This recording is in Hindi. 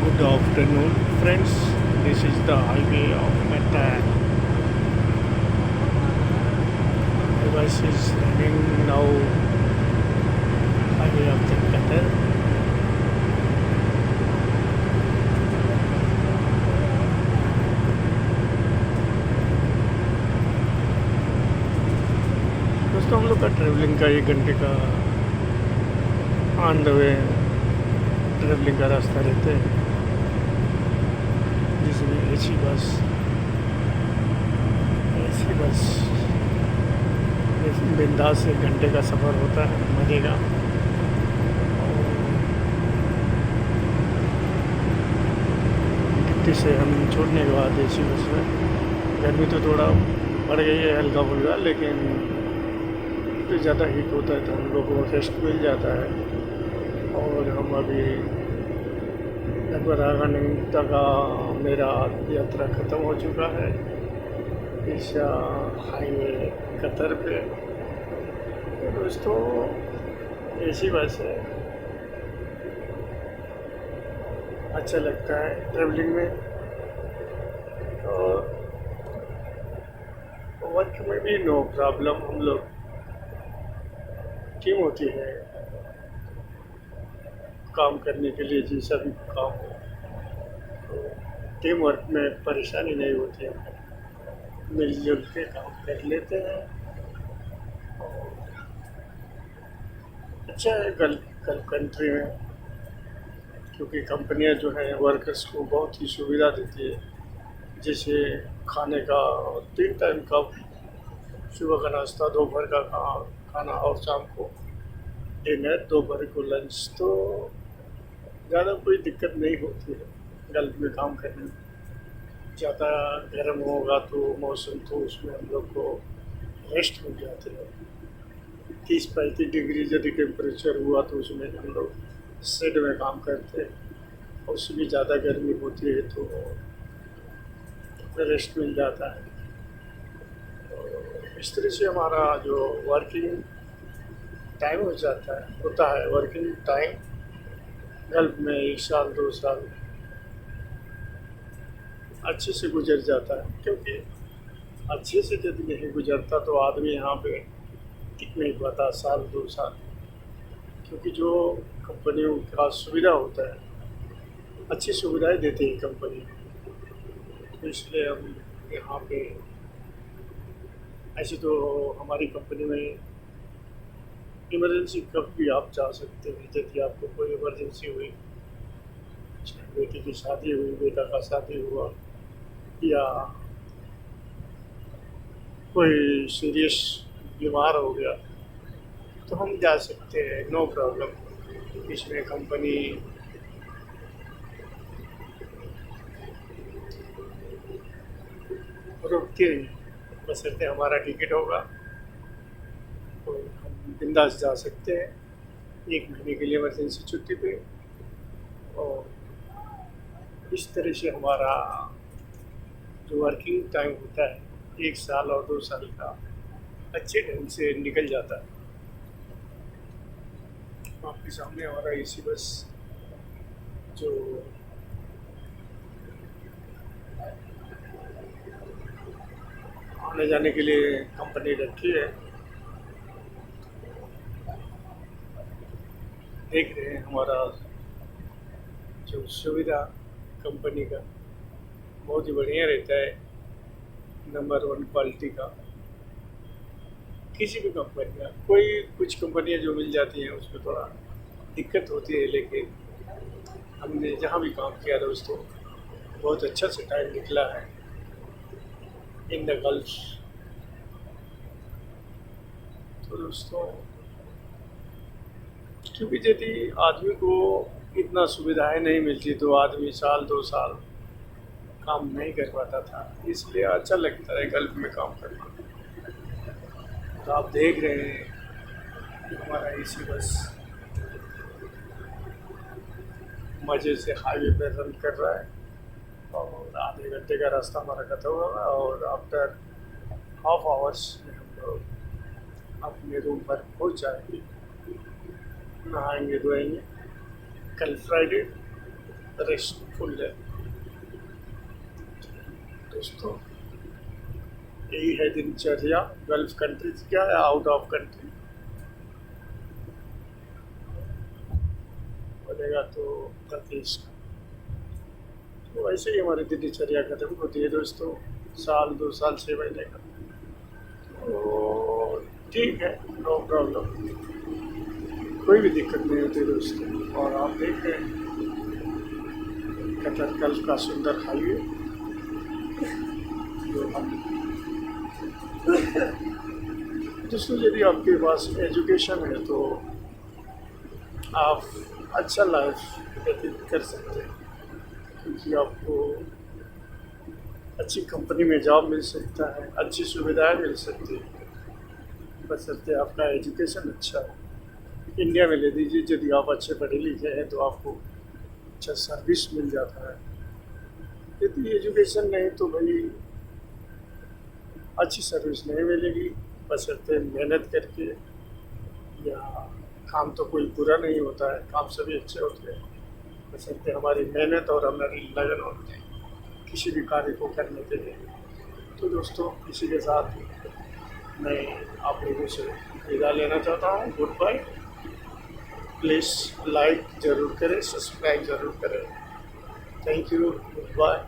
Good afternoon, friends. This is the highway of Qatar. The bus is running now. Highway of the Qatar. दोस्तों हम लोग का ट्रेवलिंग का 1 घंटे का ऑन द वे ट्रेवलिंग का रास्ता रहता है, जिसमें एसी बस बिंदास 1 घंटे का सफ़र होता है मज़े का। डिप्टी से हम छोड़ने के बाद एसी बस में गर्मी तो थोड़ा बढ़ गई है हल्का फुल्का, लेकिन तो ज़्यादा हीट होता है तो हम लोग को रेस्ट मिल जाता है। और हम अभी लगभग आधा घंटा का मेरा यात्रा ख़त्म हो चुका है इस हाईवे कतर पे। तो दोस्तों एसी बस है, अच्छा लगता है ट्रेवलिंग में। और वर्क में भी नो प्रॉब्लम, हम लोग टीम होती है काम करने के लिए, जैसा भी काम हो तो टीम वर्क में परेशानी नहीं होती है, मिलजुल के काम कर लेते हैं। अच्छा है गल्फ कंट्री में, क्योंकि कंपनियां जो हैं वर्कर्स को बहुत ही सुविधा देती है, जैसे खाने का 3 टाइम का, सुबह का नाश्ता, दोपहर का खाना और शाम को डिनर, दोपहर को लंच। तो ज़्यादा कोई दिक्कत नहीं होती है गल्फ में काम करने में। ज़्यादा गर्म होगा तो मौसम, तो उसमें हम लोग को रेस्ट मिल जाते हैं। 30-35 डिग्री यदि टेम्परेचर हुआ तो उसमें हम लोग शेड में काम करते हैं, और उसमें ज़्यादा गर्मी होती है तो रेस्ट मिल जाता है। तो इस तरह से हमारा जो वर्किंग टाइम होता है वर्किंग टाइम गल्फ में 1 साल 2 साल अच्छे से गुजर जाता है। क्योंकि अच्छे से यदि नहीं गुजरता तो आदमी यहाँ पे टिक नहीं पाता 1 साल 2 साल, क्योंकि जो कंपनियों का सुविधा होता है, अच्छी सुविधाएं देती है कंपनी, तो इसलिए हम यहाँ पे। ऐसे तो हमारी कंपनी में इमरजेंसी कब भी आप जा सकते हैं, यदि आपको कोई इमरजेंसी हुई, चाहे बेटी की शादी हुई, बेटा का शादी हुआ, या कोई सीरियस बीमार हो गया, तो हम जा सकते हैं, नो प्रॉब्लम। इसमें कंपनी रुकती नहीं, बशर्ते हमारा टिकट होगा तो हम बिंदास जा सकते हैं 1 महीने के लिए इमरजेंसी छुट्टी पे। और इस तरह से हमारा जो वर्किंग टाइम होता है 1 साल और 2 साल का अच्छे ढंग से निकल जाता है। आपके सामने हमारा एसी बस जो आने जाने के लिए कंपनी रखी है, देख रहे हैं हमारा जो सुविधा कंपनी का बहुत ही बढ़िया रहता है, नंबर 1 क्वालिटी का। किसी भी कंपनी का, कोई कुछ कंपनियां जो मिल जाती हैं उसमें थोड़ा दिक्कत होती है, लेकिन हमने जहाँ भी काम किया दोस्तों बहुत अच्छा से टाइम निकला है इन द गल्फ। तो दोस्तों क्योंकि यदि आदमी को इतना सुविधाएं नहीं मिलती तो आदमी 1 साल 2 साल काम नहीं कर पाता था, इसलिए अच्छा लगता है गल्फ में काम करना। तो आप देख रहे हैं कि हमारा एसी बस मज़े से हाईवे पर रन कर रहा है, और आधे घंटे का रास्ता हमारा खत्म होगा, और आफ्टर हाफ आवर्स में हम लोग अपने रूम पर पहुंच जाएंगे, नहाएंगे धोएंगे। कल फ्राइडे रेस्टफुल है। दोस्तों, यही है दिनचर्या। गल्फ कंट्रीज क्या है, आउट ऑफ कंट्री बोलेगा तो प्रदेश का। तो ऐसे ही हमारी दिनचर्या खत्म होती है दोस्तों, साल 2 साल 6 महीने का। तो ठीक है, नो प्रॉब्लम, कोई भी दिक्कत नहीं होती दोस्तों। और आप देख रहे हैं कतर गल्फ का सुंदर हाईवे जो हम दोस्तों, यदि आपके पास एजुकेशन है तो आप अच्छा लाइफ व्यतीत कर सकते हैं, क्योंकि आपको अच्छी कंपनी में जॉब मिल सकता है, अच्छी सुविधाएं मिल सकती है, बशर्ते आपका एजुकेशन अच्छा है। इंडिया में ले लीजिए, यदि आप अच्छे पढ़े लिखे हैं तो आपको अच्छा सर्विस मिल जाता है। यदि एजुकेशन नहीं तो भाई अच्छी सर्विस नहीं मिलेगी, बशर्ते मेहनत करके। या काम तो कोई बुरा नहीं होता है, काम सभी अच्छे होते हैं, बशर्ते हमारी मेहनत और हमारी लगन होती है किसी भी कार्य को करने के लिए। तो दोस्तों, इसी के साथ मैं आप लोगों से विदा लेना चाहता हूँ। Good bye. प्लीज़ लाइक ज़रूर करें, सब्सक्राइब ज़रूर करें। Thank you, good bye.